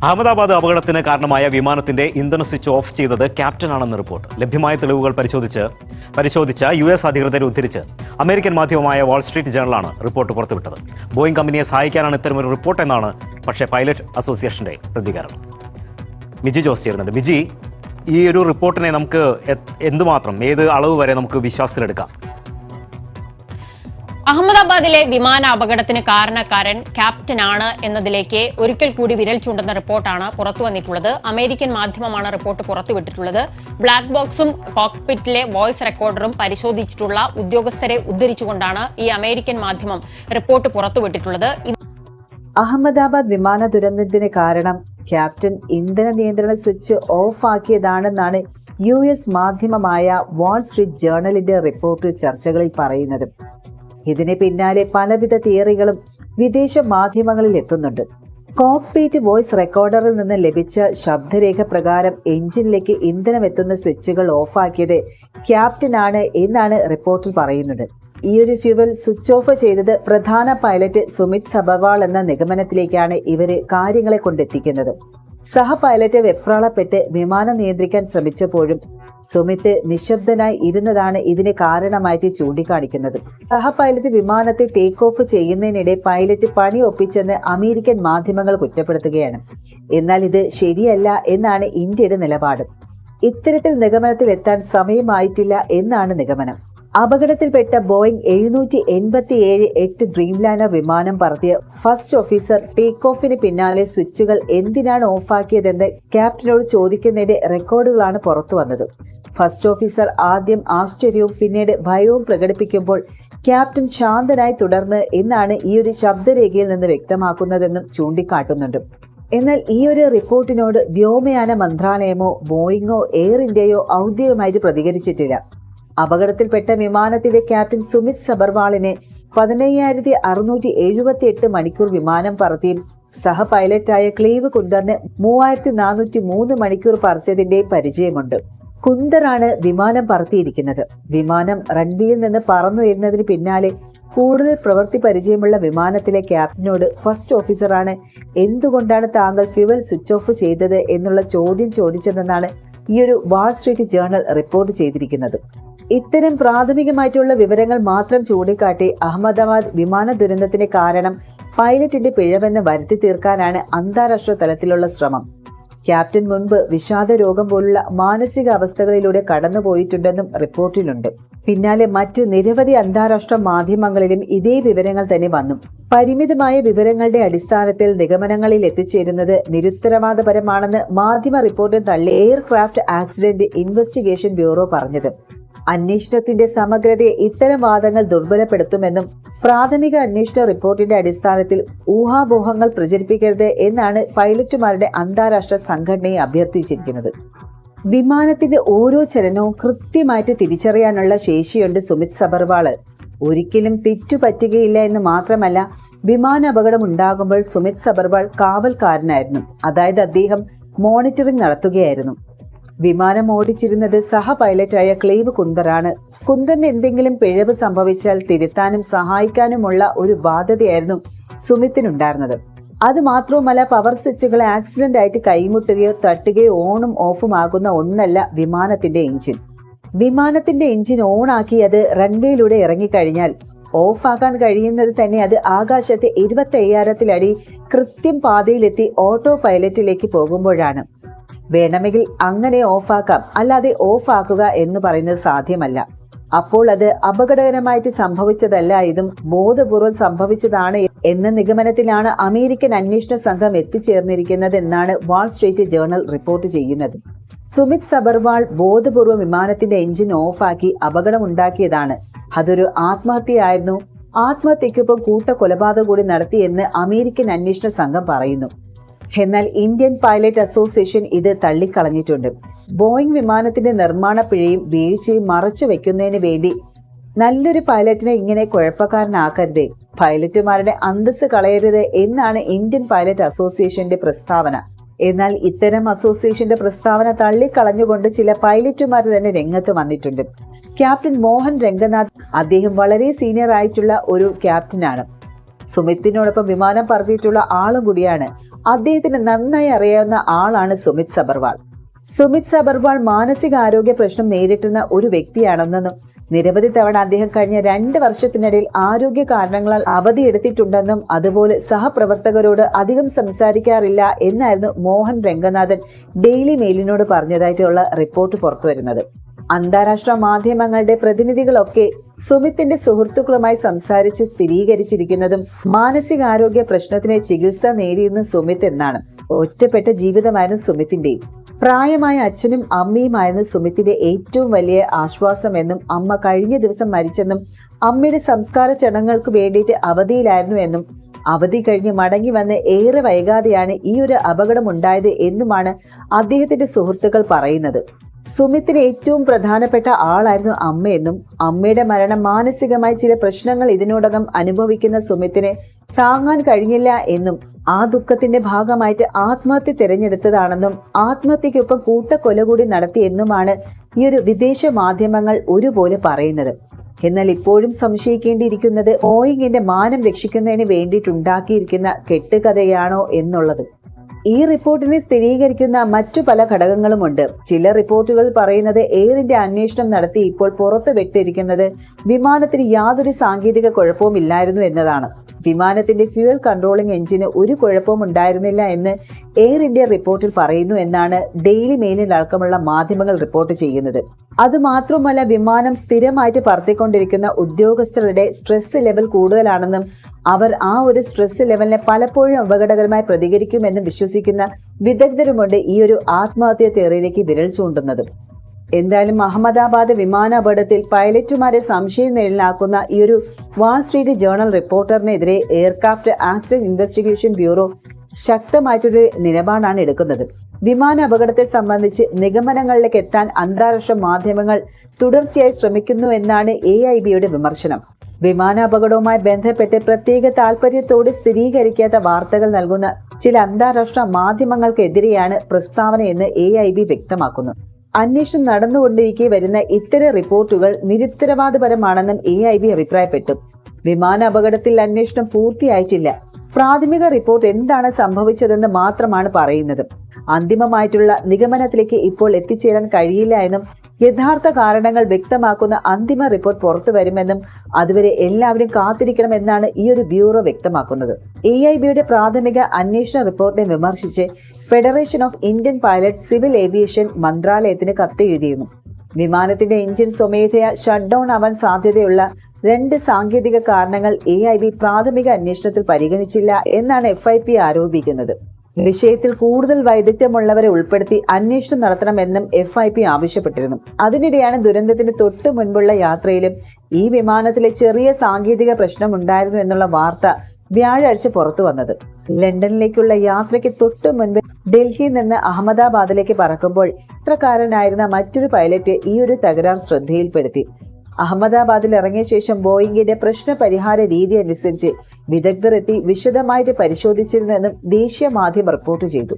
അഹമ്മദാബാദ് അപകടത്തിന് കാരണമായ വിമാനത്തിന്റെ ഇന്ധന സ്വിച്ച് ഓഫ് ചെയ്തത് ക്യാപ്റ്റനാണെന്ന് റിപ്പോർട്ട്. ലഭ്യമായ തെളിവുകൾ പരിശോധിച്ച US അധികൃതരെ ഉദ്ധരിച്ച് അമേരിക്കൻ മാധ്യമമായ വാൾസ്ട്രീറ്റ് ജേണലാണ് റിപ്പോർട്ട് പുറത്തുവിട്ടത്. ബോയിങ് കമ്പനിയെ സഹായിക്കാനാണ് ഇത്തരമൊരു റിപ്പോർട്ട് എന്നാണ് പക്ഷേ പൈലറ്റ് അസോസിയേഷന്റെ പ്രതികരണം. മിജി ജോസ് ചേരുന്നുണ്ട്. മിജി, ഈ ഒരു റിപ്പോർട്ടിനെ നമുക്ക് എന്തുമാത്രം, ഏത് അളവ് വരെ നമുക്ക് വിശ്വാസത്തിലെടുക്കാം? അഹമ്മദാബാദിലെ വിമാന അപകടത്തിന് കാരണക്കാരൻ ക്യാപ്റ്റനാണ് എന്നതിലേക്ക് ഒരിക്കൽ കൂടി വിരൽ ചൂണ്ടുന്ന റിപ്പോർട്ടാണ് പുറത്തു വന്നിട്ടുള്ളത്. അമേരിക്കൻ മാധ്യമമാണ് റിപ്പോർട്ട് പുറത്തുവിട്ടിട്ടുള്ളത്. ബ്ലാക്ക് ബോക്സും കോക്പിറ്റിലെ വോയിസ് റെക്കോർഡറും പരിശോധിച്ചിട്ടുള്ള ഉദ്യോഗസ്ഥരെ ഉദ്ധരിച്ചുകൊണ്ടാണ് ഈ അമേരിക്കൻ മാധ്യമം റിപ്പോർട്ട് പുറത്തുവിട്ടിട്ടുള്ളത്. അഹമ്മദാബാദ് വിമാന ദുരന്തത്തിന് കാരണം ക്യാപ്റ്റൻ ഇന്ധന നിയന്ത്രണ സ്വിച്ച് ഓഫ് ആക്കിയതാണെന്നാണ് US മാധ്യമമായ വാൾ സ്ട്രീറ്റ് ജേണലിന്റെ റിപ്പോർട്ട് ചർച്ചകളിൽ പറയുന്നത്. ഇതിന് പിന്നാലെ പലവിധ തിയറികളും വിദേശ മാധ്യമങ്ങളിൽ എത്തുന്നുണ്ട്. കോക്ക്പീറ്റ് വോയിസ് റെക്കോർഡറിൽ നിന്ന് ലഭിച്ച ശബ്ദരേഖ പ്രകാരം എഞ്ചിനിലേക്ക് ഇന്ധനം എത്തുന്ന സ്വിച്ചുകൾ ഓഫാക്കിയത് ക്യാപ്റ്റനാണ് എന്നാണ് റിപ്പോർട്ടിൽ പറയുന്നത്. ഈ ഒരു ഫ്യൂവൽ സ്വിച്ച് ഓഫ് ചെയ്തത് പ്രധാന പൈലറ്റ് സുമിത് സബർവാൾ എന്ന നിഗമനത്തിലേക്കാണ് ഇവര് കാര്യങ്ങളെ കൊണ്ടെത്തിക്കുന്നത്. സഹ പൈലറ്റ് വെപ്രാളപ്പെട്ട് വിമാനം നിയന്ത്രിക്കാൻ ശ്രമിച്ചപ്പോഴും സുമിത് നിശബ്ദനായി ഇരുന്നതാണ് ഇതിന് കാരണമായിട്ട് ചൂണ്ടിക്കാണിക്കുന്നത്. സഹ പൈലറ്റ് വിമാനത്തെ ടേക്ക് ഓഫ് ചെയ്യുന്നതിനിടെ പൈലറ്റ് പണി ഒപ്പിച്ചെന്ന് അമേരിക്കൻ മാധ്യമങ്ങൾ കുറ്റപ്പെടുത്തുകയാണ്. എന്നാൽ ഇത് ശരിയല്ല എന്നാണ് ഇന്ത്യയുടെ നിലപാട്. ഇത്തരത്തിൽ നിഗമനത്തിൽ എത്താൻ സമയമായിട്ടില്ല എന്നാണ് നിഗമനം. അപകടത്തിൽപ്പെട്ട ബോയിങ് 787-8 ഡ്രീംലൈനർ വിമാനം പറത്തിയ ഫസ്റ്റ് ഓഫീസർ ടേക്ക് ഓഫിന് പിന്നാലെ സ്വിച്ചുകൾ എന്തിനാണ് ഓഫാക്കിയതെന്ന് ക്യാപ്റ്റനോട് ചോദിക്കുന്നതിന്റെ റെക്കോർഡുകളാണ് പുറത്തു വന്നത്. ഫസ്റ്റ് ഓഫീസർ ആദ്യം ആശ്ചര്യവും പിന്നീട് ഭയവും പ്രകടിപ്പിക്കുമ്പോൾ ക്യാപ്റ്റൻ ശാന്തനായി തുടർന്ന് എന്നാണ് ഈ ഒരു ശബ്ദരേഖയിൽ നിന്ന് വ്യക്തമാക്കുന്നതെന്നും ചൂണ്ടിക്കാട്ടുന്നുണ്ട്. എന്നാൽ ഈ ഒരു റിപ്പോർട്ടിനോട് വ്യോമയാന മന്ത്രാലയമോ ബോയിങ്ങോ എയർ ഇന്ത്യയോ ഔദ്യോഗികമായിട്ട് പ്രതികരിച്ചിട്ടില്ല. അപകടത്തിൽപ്പെട്ട വിമാനത്തിലെ ക്യാപ്റ്റൻ സുമിത് സബർവാളിനെ 15,678 മണിക്കൂർ വിമാനം പറത്തിയും സഹ പൈലറ്റായ ക്ലീവ് കുന്ദറിന് 3,403 മണിക്കൂർ പറത്തിയതിന്റെ പരിചയമുണ്ട്. കുന്ദറാണ് വിമാനം പറത്തിയിരിക്കുന്നത്. വിമാനം റൺവേയിൽ നിന്ന് പറന്നു വരുന്നതിന് പിന്നാലെ കൂടുതൽ പ്രവൃത്തി പരിചയമുള്ള വിമാനത്തിലെ ക്യാപ്റ്റനോട് ഫസ്റ്റ് ഓഫീസറാണ് എന്തുകൊണ്ടാണ് താങ്കൾ ഫ്യൂവൽ സ്വിച്ച് ഓഫ് ചെയ്തത് എന്നുള്ള ചോദ്യം ചോദിച്ചതെന്നാണ് ഈ ഒരു വാൾ സ്ട്രീറ്റ് ജേണൽ റിപ്പോർട്ട് ചെയ്തിരിക്കുന്നത്. ഇത്തരം പ്രാഥമികമായിട്ടുള്ള വിവരങ്ങൾ മാത്രം ചൂണ്ടിക്കാട്ടി അഹമ്മദാബാദ് വിമാന ദുരന്തത്തിന് കാരണം പൈലറ്റിന്റെ പിഴവെന്ന് വരുത്തി തീർക്കാനാണ് അന്താരാഷ്ട്ര തലത്തിലുള്ള ശ്രമം. ക്യാപ്റ്റൻ മുൻപ് വിഷാദ രോഗം പോലുള്ള മാനസിക അവസ്ഥകളിലൂടെ കടന്നുപോയിട്ടുണ്ടെന്നും റിപ്പോർട്ടിലുണ്ട്. പിന്നാലെ മറ്റു നിരവധി അന്താരാഷ്ട്ര മാധ്യമങ്ങളിലും ഇതേ വിവരങ്ങൾ തന്നെ വന്നു. പരിമിതമായ വിവരങ്ങളുടെ അടിസ്ഥാനത്തിൽ നിഗമനങ്ങളിൽ എത്തിച്ചേരുന്നത് നിരുത്തരവാദപരമാണെന്ന് മാധ്യമ റിപ്പോർട്ട് തള്ളി എയർക്രാഫ്റ്റ് ആക്സിഡന്റ് ഇൻവെസ്റ്റിഗേഷൻ ബ്യൂറോ പറഞ്ഞത്. അന്വേഷണത്തിന്റെ സമഗ്രതയെ ഇത്തരം വാദങ്ങൾ ദുർബലപ്പെടുത്തുമെന്നും പ്രാഥമിക അന്വേഷണ റിപ്പോർട്ടിന്റെ അടിസ്ഥാനത്തിൽ ഊഹാപോഹങ്ങൾ പ്രചരിപ്പിക്കരുത് എന്നാണ് പൈലറ്റുമാരുടെ അന്താരാഷ്ട്ര സംഘടനയെ അഭ്യർത്ഥിച്ചിരിക്കുന്നത്. വിമാനത്തിന്റെ ഓരോ ചലനവും കൃത്യമായിട്ട് തിരിച്ചറിയാനുള്ള ശേഷിയുണ്ട് സുമിത് സബർവാള്. ഒരിക്കലും തെറ്റുപറ്റുകയില്ല എന്ന് മാത്രമല്ല, വിമാന അപകടം ഉണ്ടാകുമ്പോൾ സുമിത് സബർവാൾ കാവൽക്കാരനായിരുന്നു. അതായത് അദ്ദേഹം മോണിറ്ററിംഗ് നടത്തുകയായിരുന്നു. വിമാനം ഓടിച്ചിരുന്നത് സഹ പൈലറ്റായ ക്ലീവ് കുന്ദറാണ്. കുന്ദറിന് എന്തെങ്കിലും പിഴവ് സംഭവിച്ചാൽ തിരുത്താനും സഹായിക്കാനുമുള്ള ഒരു ബാധ്യതയായിരുന്നു സുമിത്തിനുണ്ടായിരുന്നത്. അതുമാത്രവുമല്ല, പവർ സ്വിച്ചുകൾ ആക്സിഡന്റ് ആയിട്ട് കൈമുട്ടുകയോ തട്ടുകയോ ഓണും ഓഫും ആകുന്ന ഒന്നല്ല വിമാനത്തിന്റെ എഞ്ചിൻ. വിമാനത്തിന്റെ എഞ്ചിൻ ഓൺ ആക്കി അത് റൺവേയിലൂടെ ഇറങ്ങിക്കഴിഞ്ഞാൽ ഓഫാക്കാൻ കഴിയുന്നത് തന്നെ അത് ആകാശത്തെ 25,000 അടി കൃത്യം പാതയിലെത്തി ഓട്ടോ പൈലറ്റിലേക്ക് പോകുമ്പോഴാണ്. വേണമെങ്കിൽ അങ്ങനെ ഓഫാക്കാം, അല്ലാതെ ഓഫാക്കുക എന്ന് പറയുന്നത് സാധ്യമല്ല. അപ്പോൾ അത് അപകടകരമായിട്ട് സംഭവിച്ചതല്ല, ഇതും ബോധപൂർവം സംഭവിച്ചതാണ് എന്ന നിഗമനത്തിലാണ് അമേരിക്കൻ അന്വേഷണ സംഘം എത്തിച്ചേർന്നിരിക്കുന്നത് എന്നാണ് വാൾ സ്ട്രീറ്റ് ജേണൽ റിപ്പോർട്ട് ചെയ്യുന്നത്. സുമിത് സബർവാൾ ബോധപൂർവം വിമാനത്തിന്റെ എഞ്ചിൻ ഓഫാക്കി അപകടമുണ്ടാക്കിയതാണ്. അതൊരു ആത്മഹത്യയായിരുന്നു. ആത്മഹത്യക്കൊപ്പം കൂട്ടക്കൊലപാതകം കൂടി നടത്തിയെന്ന് അമേരിക്കൻ അന്വേഷണ സംഘം പറയുന്നു. എന്നാൽ ഇന്ത്യൻ പൈലറ്റ് അസോസിയേഷൻ ഇത് തള്ളിക്കളഞ്ഞിട്ടുണ്ട്. ബോയിങ് വിമാനത്തിന്റെ നിർമ്മാണ പിഴയും വീഴ്ചയും മറച്ചു വെക്കുന്നതിന് വേണ്ടി നല്ലൊരു പൈലറ്റിനെ ഇങ്ങനെ കുഴപ്പക്കാരനാക്കരുതേ, പൈലറ്റുമാരുടെ അന്തസ്സ് കളയരുത് എന്നാണ് ഇന്ത്യൻ പൈലറ്റ് അസോസിയേഷന്റെ പ്രസ്താവന. എന്നാൽ ഇത്തരം അസോസിയേഷന്റെ പ്രസ്താവന തള്ളിക്കളഞ്ഞുകൊണ്ട് ചില പൈലറ്റുമാർ തന്നെ രംഗത്ത് വന്നിട്ടുണ്ട്. ക്യാപ്റ്റൻ മോഹൻ രംഗനാഥ്, അദ്ദേഹം വളരെ സീനിയർ ആയിട്ടുള്ള ഒരു ക്യാപ്റ്റനാണ്. സുമിത്തിനോടൊപ്പം വിമാനം പറത്തിയിട്ടുള്ള ആളും കൂടിയാണ്. അദ്ദേഹത്തിന് നന്നായി അറിയാവുന്ന ആളാണ് സുമിത് സബർവാൾ. സുമിത് സബർവാൾ മാനസികാരോഗ്യ പ്രശ്നം നേരിട്ടുന്ന ഒരു വ്യക്തിയാണെന്നും നിരവധി തവണ അദ്ദേഹം കഴിഞ്ഞ 2 വർഷത്തിനിടയിൽ ആരോഗ്യ കാരണങ്ങളാൽ അവധിയെടുത്തിട്ടുണ്ടെന്നും അതുപോലെ സഹപ്രവർത്തകരോട് അധികം സംസാരിക്കാറില്ല എന്നായിരുന്നു മോഹൻ രംഗനാഥൻ ഡെയിലി മെയിലിനോട് പറഞ്ഞതായിട്ടുള്ള റിപ്പോർട്ട് പുറത്തുവരുന്നത്. അന്താരാഷ്ട്ര മാധ്യമങ്ങളുടെ പ്രതിനിധികളൊക്കെ സുമിത്തിന്റെ സുഹൃത്തുക്കളുമായി സംസാരിച്ച് സ്ഥിരീകരിച്ചിരിക്കുന്നതും മാനസികാരോഗ്യ പ്രശ്നത്തിന് ചികിത്സ നേടിയിരുന്ന സുമിത് എന്നാണ്. ഒറ്റപ്പെട്ട ജീവിതമായിരുന്നു സുമിത്തിന്റെയും. പ്രായമായ അച്ഛനും അമ്മയുമായിരുന്നു സുമിത്തിന്റെ ഏറ്റവും വലിയ ആശ്വാസമെന്നും അമ്മ കഴിഞ്ഞ ദിവസം മരിച്ചെന്നും അമ്മയുടെ സംസ്കാര ചടങ്ങുകൾക്ക് വേണ്ടിയിട്ട് അവധിയിലായിരുന്നു എന്നും അവധി കഴിഞ്ഞ് മടങ്ങി വന്ന് ഏറെ വൈകാതെയാണ് ഈ ഒരു അപകടം ഉണ്ടായത് എന്നുമാണ് അദ്ദേഹത്തിന്റെ സുഹൃത്തുക്കൾ പറയുന്നത്. സുമിത്തിന് ഏറ്റവും പ്രധാനപ്പെട്ട ആളായിരുന്നു അമ്മയെന്നും അമ്മയുടെ മരണം മാനസികമായി ചില പ്രശ്നങ്ങൾ ഇതിനോടകം അനുഭവിക്കുന്ന സുമിത്തിനെ താങ്ങാൻ കഴിഞ്ഞില്ല എന്നും ആ ദുഃഖത്തിന്റെ ഭാഗമായിട്ട് ആത്മഹത്യ തിരഞ്ഞെടുത്തതാണെന്നും ആത്മഹത്യക്കൊപ്പം കൂട്ടക്കൊല കൂടി നടത്തിയെന്നുമാണ് ഈ ഒരു വിദേശ മാധ്യമങ്ങൾ ഒരുപോലെ പറയുന്നത്. എന്നാൽ ഇപ്പോഴും സംശയിക്കേണ്ടിയിരിക്കുന്നത് ബോയിങ്ങിന്റെ മാനം രക്ഷിക്കുന്നതിന് വേണ്ടിയിട്ടുണ്ടാക്കിയിരിക്കുന്ന കെട്ടുകഥയാണോ എന്നുള്ളത്. ഈ റിപ്പോർട്ടിനെ സ്ഥിരീകരിക്കുന്ന മറ്റു പല ഘടകങ്ങളുമുണ്ട്. ചില റിപ്പോർട്ടുകൾ പറയുന്നത് എയർ ഇന്ത്യ അന്വേഷണം നടത്തി ഇപ്പോൾ പുറത്തു വിട്ടിരിക്കുന്നത് വിമാനത്തിന് യാതൊരു സാങ്കേതിക കുഴപ്പവും ഇല്ലായിരുന്നു എന്നതാണ്. വിമാനത്തിന്റെ ഫ്യൂവൽ കൺട്രോളിംഗ് എഞ്ചിന് ഒരു കുഴപ്പവും ഉണ്ടായിരുന്നില്ല എന്ന് എയർ ഇന്ത്യ റിപ്പോർട്ടിൽ പറയുന്നു എന്നാണ് ഡെയിലി മെയിലിൽ അടക്കമുള്ള മാധ്യമങ്ങൾ റിപ്പോർട്ട് ചെയ്യുന്നത്. അതുമാത്രമല്ല, വിമാനം സ്ഥിരമായിട്ട് പറത്തിക്കൊണ്ടിരിക്കുന്ന ഉദ്യോഗസ്ഥരുടെ സ്ട്രെസ് ലെവൽ കൂടുതലാണെന്നും അവർ ആ ഒരു സ്ട്രെസ് ലെവലിനെ പലപ്പോഴും അപകടകരമായി പ്രതികരിക്കുമെന്നും വിശ്വസിക്കുന്ന വിദഗ്ധരുമുണ്ട് ഈ ഒരു ആത്മഹത്യാ തിയറിയിലേക്ക് വിരൽ ചൂണ്ടുന്നതും. എന്തായാലും അഹമ്മദാബാദ് വിമാനാപകടത്തിൽ പൈലറ്റുമാരെ സംശയം നിഴലിലാക്കുന്ന ഈ ഒരു വാൾ സ്ട്രീറ്റ് ജേർണൽ റിപ്പോർട്ടറിനെതിരെ എയർക്രാഫ്റ്റ് ആക്സിഡന്റ് ഇൻവെസ്റ്റിഗേഷൻ ബ്യൂറോ ശക്തമായിട്ടൊരു നിലപാടാണ് എടുക്കുന്നത്. വിമാന അപകടത്തെ സംബന്ധിച്ച് നിഗമനങ്ങളിലേക്ക് എത്താൻ അന്താരാഷ്ട്ര മാധ്യമങ്ങൾ തുടർച്ചയായി ശ്രമിക്കുന്നു എന്നാണ് AIBയുടെ വിമർശനം. വിമാനാപകടവുമായി ബന്ധപ്പെട്ട് പ്രത്യേക താൽപര്യത്തോടെ സ്ഥിരീകരിക്കാത്ത വാർത്തകൾ നൽകുന്ന ചില അന്താരാഷ്ട്ര മാധ്യമങ്ങൾക്കെതിരെയാണ് പ്രസ്താവനയെന്ന് AIB വ്യക്തമാക്കുന്നു. അന്വേഷണം നടന്നുകൊണ്ടിരിക്കെ വരുന്ന ഇത്തരം റിപ്പോർട്ടുകൾ നിരുത്തരവാദപരമാണെന്നും AIB അഭിപ്രായപ്പെട്ടു. വിമാന അപകടത്തിൽ അന്വേഷണം പൂർത്തിയായിട്ടില്ല. പ്രാഥമിക റിപ്പോർട്ട് എന്താണ് സംഭവിച്ചതെന്ന് മാത്രമാണ് പറയുന്നത്. അന്തിമമായിട്ടുള്ള നിഗമനത്തിലേക്ക് ഇപ്പോൾ എത്തിച്ചേരാൻ കഴിയില്ല എന്നും യഥാർത്ഥ കാരണങ്ങൾ വ്യക്തമാക്കുന്ന അന്തിമ റിപ്പോർട്ട് പുറത്തു വരുമെന്നും അതുവരെ എല്ലാവരും കാത്തിരിക്കണമെന്നാണ് ഈ ഒരു ബ്യൂറോ വ്യക്തമാക്കുന്നത്. AIBയുടെ പ്രാഥമിക അന്വേഷണ റിപ്പോർട്ടിനെ വിമർശിച്ച് federation of Indian pilot civil aviation മന്ത്രാലയത്തിന് കത്തെഴുതിയിരുന്നു. വിമാനത്തിന്റെ എഞ്ചിൻ സ്വമേധയാ ഷട്ട് ഡൗൺ ആവാൻ സാധ്യതയുള്ള 2 സാങ്കേതിക കാരണങ്ങൾ AIB പ്രാഥമിക അന്വേഷണത്തിൽ പരിഗണിച്ചില്ല എന്നാണ് FIP ആരോപിക്കുന്നത്. വിഷയത്തിൽ കൂടുതൽ വൈദഗ്ധ്യമുള്ളവരെ ഉൾപ്പെടുത്തി അന്വേഷണം നടത്തണമെന്നും FIP ആവശ്യപ്പെട്ടിരുന്നു. അതിനിടെയാണ് ദുരന്തത്തിന് തൊട്ടു മുൻപുള്ള യാത്രയിലും ഈ വിമാനത്തിലെ ചെറിയ സാങ്കേതിക പ്രശ്നം ഉണ്ടായിരുന്നു എന്നുള്ള വാർത്ത വ്യാഴാഴ്ച പുറത്തു വന്നത്. ലണ്ടനിലേക്കുള്ള യാത്രയ്ക്ക് തൊട്ടു മുൻപ് ഡൽഹിയിൽ നിന്ന് അഹമ്മദാബാദിലേക്ക് പറക്കുമ്പോൾ യാത്രക്കാരനായിരുന്ന മറ്റൊരു പൈലറ്റ് ഈ ഒരു തകരാർ ശ്രദ്ധയിൽപ്പെടുത്തി. അഹമ്മദാബാദിൽ ഇറങ്ങിയ ശേഷം ബോയിങ്ങിന്റെ പ്രശ്ന പരിഹാര രീതി അനുസരിച്ച് വിദഗ്ധർ എത്തി വിശദമായിട്ട് പരിശോധിച്ചിരുന്നെന്നും ദേശീയ മാധ്യമം റിപ്പോർട്ട് ചെയ്തു.